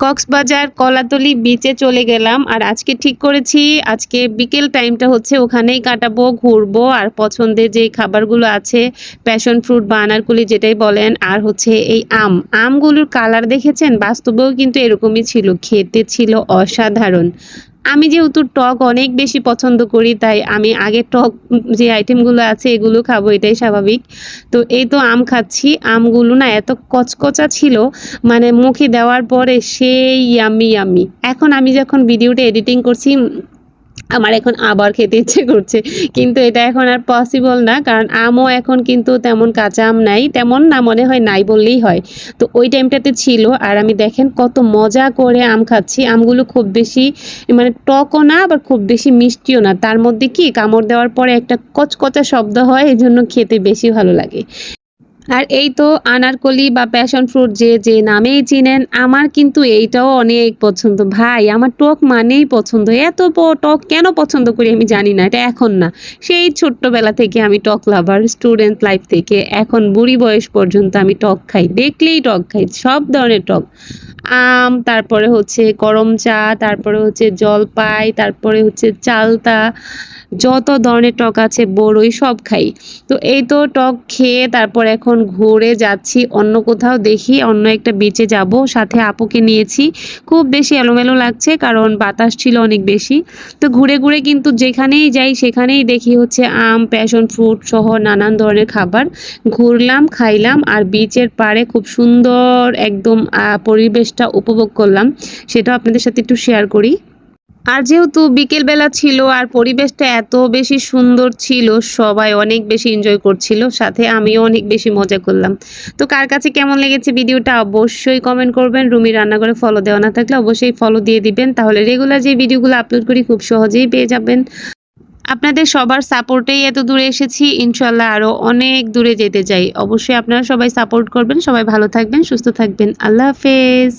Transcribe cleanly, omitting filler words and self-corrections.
কক্সবাজার কলাতলি বিচে চলে গেলাম। আর আজকে ঠিক করেছি আজকে বিকেল টাইমটা হচ্ছে ওখানেই কাটাবো, ঘুরবো। আর পছন্দের যে খাবারগুলো আছে, প্যাশন ফ্রুট বা আনারকুলি যেটাই বলেন, আর হচ্ছে এই আমগুলোর কালার দেখেছেন, বাস্তবেও কিন্তু এরকমই ছিল, খেতে ছিল অসাধারণ। আমি যেহেতু টক অনেক বেশি পছন্দ করি, তাই আমি আগে টক যে আইটেমগুলো আছে এগুলো খাবো, এটাই স্বাভাবিক। তো এই তো আম খাচ্ছি, আমগুলো না এত কচকচা ছিল, মানে মুখে দেওয়ার পরে সেই ইয়াম্মি ইয়াম্মি। এখন আমি যখন ভিডিওটা এডিটিং করছি, আমার এখন আবার খেতে ইচ্ছে করছে, কিন্তু এটা এখন আর পসিবল না, কারণ আমও এখন কিন্তু তেমন কাঁচা আম নাই, তেমন না, মনে হয় নাই বললেই হয়। তো ওই টাইমটাতে ছিল। আর আমি দেখেন কত মজা করে আম খাচ্ছি। আমগুলো খুব বেশি মানে টকও না, আবার খুব বেশি মিষ্টিও না, তার মধ্যে কি কামড় দেওয়ার পরে একটা কচকচা শব্দ হয়, এই জন্য খেতে বেশি ভালো লাগে। আর এই তো আনারকলি বা প্যাশন ফ্রুট যে যে নামেই চিনেন, আমার কিন্তু এইটাও অনেক পছন্দ ভাই। আমার টক মানেই পছন্দ। এত টক কেন পছন্দ করি আমি জানি না, এটা এখন না, সেই ছোট্টবেলা থেকে আমি টক লাভার, স্টুডেন্ট লাইফ থেকে এখন বুড়ি বয়স পর্যন্ত আমি টক খাই, দেখলেই টক খাই, সব ধরনের টক। আম, তারপরে হচ্ছে করম চা, তারপরে হচ্ছে জলপাই, তারপরে হচ্ছে চালতা, যত ধরনের টক আছে বড়ই, সব খাই। তো এই তো টক খেয়ে তারপর এখন ঘুরে যাচ্ছি অন্য কোথাও, দেখি অন্য একটা বিচে যাব, সাথে আপুকে নিয়েছি। খুব বেশি এলোমেলো লাগছে কারণ বাতাস ছিল অনেক বেশি। তো ঘুরে ঘুরে কিন্তু যেখানেই যাই সেখানেই দেখি হচ্ছে আম, প্যাশন ফ্রুট সহ নানান ধরনের খাবার। ঘুরলাম, খাইলাম, আর বিচের পাড়ে খুব সুন্দর একদম পরিবেশটা উপভোগ করলাম। সেটা আপনাদের সাথে একটু শেয়ার করি। আর যেহেতু বিকেল বেলা ছিল আর পরিবেশটা এত বেশি সুন্দর ছিল, সবাই অনেক বেশি এনজয় করছিল, সাথে আমিও অনেক বেশি মজা করলাম। তো কার কাছে কেমন লেগেছে ভিডিওটা অবশ্যই কমেন্ট করবেন। রুমি রান্নাঘরে ফলো দেওয়া না থাকলে অবশ্যই ফলো দিয়ে দিবেন, তাহলে রেগুলার যে ভিডিওগুলো আপলোড করি খুব সহজেই পেয়ে যাবেন। আপনাদের সবার সাপোর্টেই এত দূরে এসেছি, ইনশাল্লাহ আরো অনেক দূরে যেতে চাই। অবশ্যই আপনারা সবাই সাপোর্ট করবেন। সবাই ভালো থাকবেন, সুস্থ থাকবেন। আল্লাহ হাফেজ।